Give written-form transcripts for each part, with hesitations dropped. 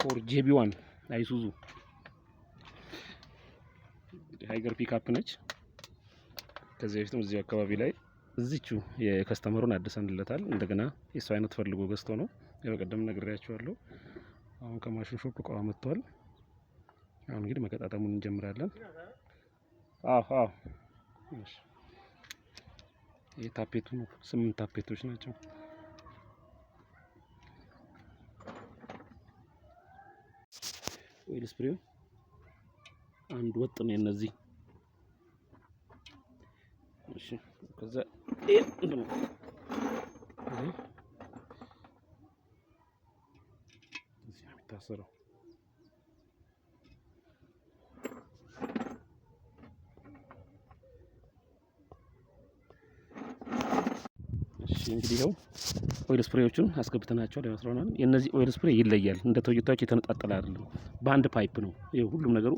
ፎር ጄቢ1 አይሱዙ ሃይገር ፒክአፕ ነች። ከዚህ በፊትም እዚህ አካባቢ ላይ እዚቹ የከስተመሩን አድሰንለታል። እንደገና የሱ አይነት ፈልጎ ገዝቶ ነው። በቀደም ነግሬያችኋለሁ። አሁን ከማሽን ሾፕ እቃዋ መጥቷል። አሁን እንግዲህ መቀጣጠሙን እንጀምራለን። አዎ እሺ። የታፔቱ 8 ታፔቶች ናቸው። ኦይል ስፕሬው አንድ ወጥ ነው እነዚህ። እሺ ከዛ እዚህ የሚታሰረው እንግዲህ ይኸው ኦይል ስፕሬዎቹን አስገብተናቸዋል። ያስራናል። የነዚህ ኦይል ስፕሬ ይለያል። እንደ ቶዮታዎች የተነጣጠለ አይደለም። በአንድ ፓይፕ ነው። ይኸው ሁሉም ነገሩ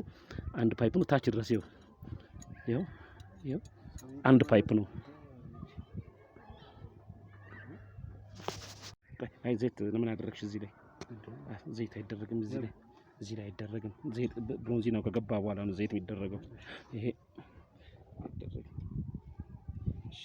አንድ ፓይፕ ነው። ታች ድረስ ይኸው አንድ ፓይፕ ነው። አይ ዘይት ለምን አደረግሽ እዚህ ላይ? ዘይት አይደረግም እዚህ ላይ አይደረግም። ዘይት ብሮንዚናው ከገባ በኋላ ነው ዘይት የሚደረገው። ይሄ አይደረግም። እሺ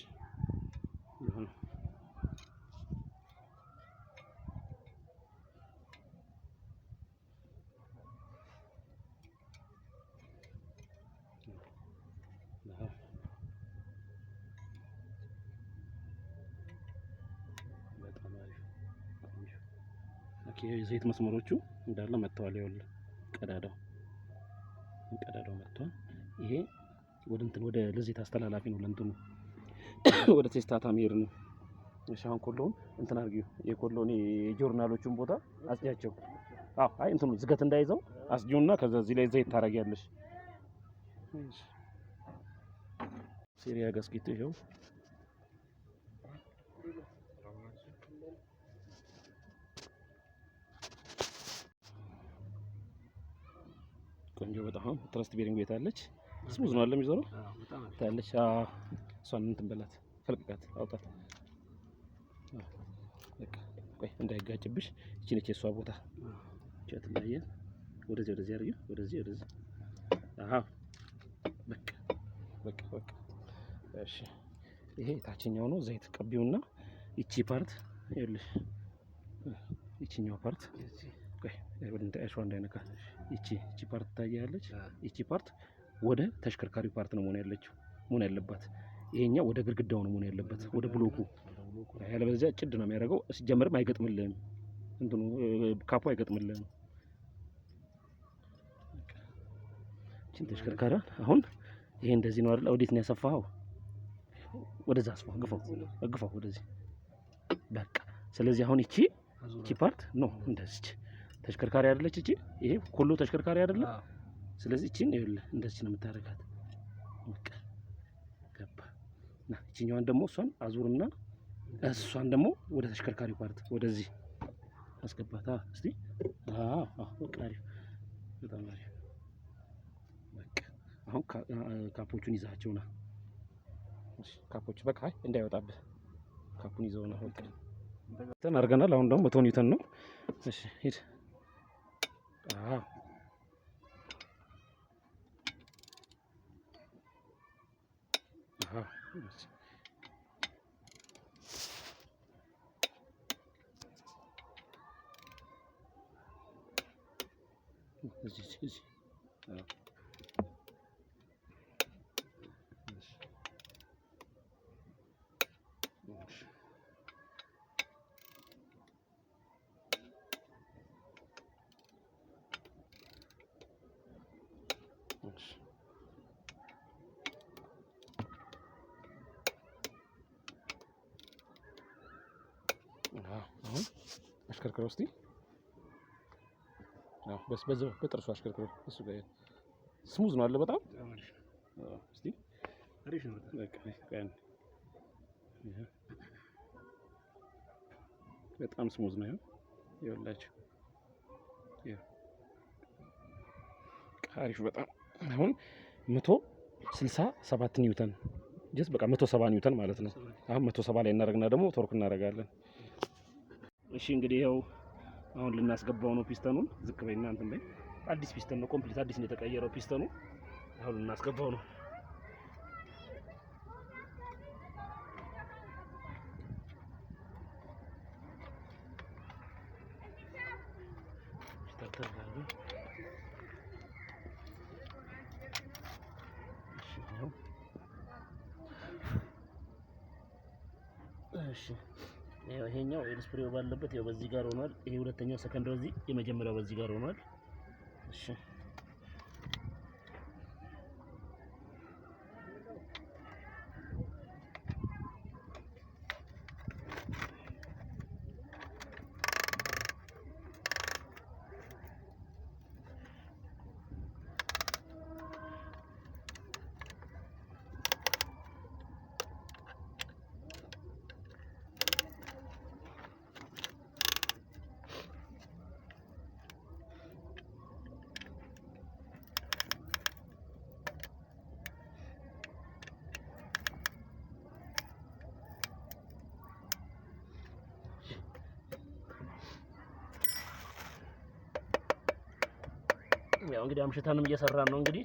የዘይት መስመሮቹ እንዳለ መጥተዋል። ይኸውልህ ቀዳዳው መጥቷል። ይሄ ወደ ለዘይት አስተላላፊ ነው። ለእንትኑ ወደ ቴስታታ ሚር ነው። እሺ አሁን ኮሎን እንትን አድርጊው። የኮሎን የጆርናሎቹን ቦታ አጽያቸው። አይ እንትኑ ዝገት እንዳይዘው አስጂውና ከዛ እዚህ ላይ ዘይት ታረጊያለሽ። እሺ ሲሪያ ጋስኪት ይኸው ቆንጆ በጣም ትረስት ቤሪንግ ቤት አለች። ስሙዝ ነው አለ የሚዞረው ታለች። እሷን እንትን በላት ፈልቅቃት አውጣት። በቃ ቆይ እንዳይጋጭብሽ። እቺ ነች የሷ ቦታ። ቻት ላይ ወደዚህ አድርጊው። ወደዚህ በቃ እሺ። ይሄ ታችኛው ነው። ዘይት ቀቢውና እቺ ፓርት ይኸውልሽ፣ እቺኛው ፓርት ቆይ ወደ አይሷ እንዳይነካ። እቺ ፓርት ታያለች። እቺ ፓርት ወደ ተሽከርካሪው ፓርት ነው መሆን ያለባት። ይሄኛው ወደ ግድግዳው ነው መሆን ያለበት፣ ወደ ብሎኩ። ያለበለዚያ ጭድ ነው የሚያደርገው። ሲጀመርም አይገጥምልህም። እንትኑ ካፖ አይገጥምልህም። እቺን ተሽከርካሪ አሁን ይሄ እንደዚህ ነው አይደል? ወዴት ነው ያሰፋኸው? ወደዛ አስፋው፣ ግፋው ወደዚህ። በቃ ስለዚህ አሁን እቺ ፓርት ነው እንደዚህ ተሽከርካሪ አይደለች እቺ። ይሄ ሁሉ ተሽከርካሪ አይደለም። ስለዚህ እቺን ይኸውልህ እንደዚህ ነው የምታረጋት። በቃ ገባ። እቺኛዋን ደግሞ እሷን አዙርና እሷን ደግሞ ወደ ተሽከርካሪ ፓርት ወደዚህ አስገባታ እስቲ። በቃ አሪፍ፣ በጣም አሪፍ። በቃ አሁን ካፖቹን ይዛቸውና ካፖቹ በቃ እንዳይወጣብህ ካፑን ይዘውና በቃ እንትን አድርገናል። አሁን ደግሞ 100 ኒውተን ነው። እሺ ሂድ። እዚህ አሁን አሽከርክረው እስቲ። በዛው በጥርሱ አሽከርክረው። እሱ ጋር ስሙዝ ነው አለ በጣም እስቲ። አሪፍ ነው በጣም ስሙዝ ነው። ይኸውላችሁ አሪፍ በጣም። አሁን 167 ኒውተን ጀስት በቃ 170 ኒውተን ማለት ነው። አሁን 170 ላይ እናደርግና ደግሞ ቶርክ እናደርጋለን። እሺ እንግዲህ ያው አሁን ልናስገባው ነው ፒስተኑን። ዝቅ በይና እንትን በይ። አዲስ ፒስተን ነው፣ ኮምፕሊት አዲስ ነው የተቀየረው ፒስተኑ። አሁን ልናስገባው ነው። እሺ ይሄኛው ኤር ስፕሬው ባለበት ያው በዚህ ጋር ሆኗል። ይሄ ሁለተኛው ሰከንድ በዚህ የመጀመሪያው በዚህ ጋር ሆኗል። እሺ ያው እንግዲህ አምሽተንም እየሰራን ነው እንግዲህ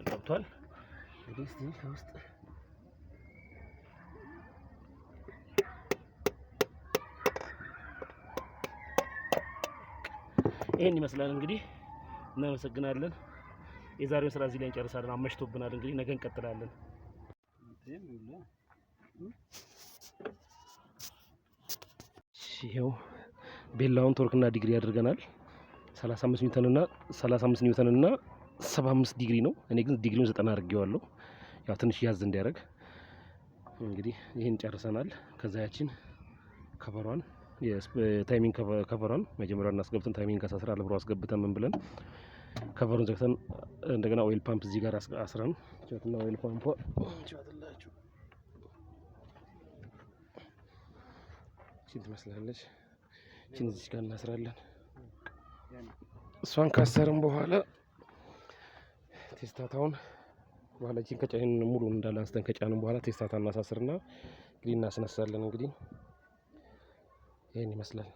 ገብቷል። እንግዲህ እስቲ ከውስጥ ይሄን ይመስላል እንግዲህ። እናመሰግናለን። የዛሬውን ስራ እዚህ ላይ እንጨርሳለን። አመሽቶብናል። እንግዲህ ነገ እንቀጥላለን። ይሄው ቤላውን ቶርክና ዲግሪ አድርገናል። 35 ኒውተን እና 35 ኒውተን እና 75 ዲግሪ ነው። እኔ ግን ዲግሪውን 90 አድርጌዋለሁ። ያው ትንሽ ያዝ እንዲያደርግ እንግዲህ ይሄን ጨርሰናል። ከዛ ያችን ከቨሯን የታይሚንግ ከቨሯን መጀመሪያ እናስገብተን ታይሚንግ ከሳስራ ለብሮ አስገብተን ምን ብለን ከቨሩን ዘግተን እንደገና ኦይል ፓምፕ እዚህ ጋር አስረን ቻትና ኦይል ፓምፕ ቻትላችሁ እቺን ትመስላለች። እቺን እዚህ ጋር እናስራለን። እሷን ካሰርን በኋላ ቴስታታውን በኋላ እቺን ከጫን ሙሉ እንዳለ አንስተን ከጫንን በኋላ ቴስታታ እናሳስርና እንግዲህ እናስነሳለን። እንግዲህ ይሄን ይመስላል።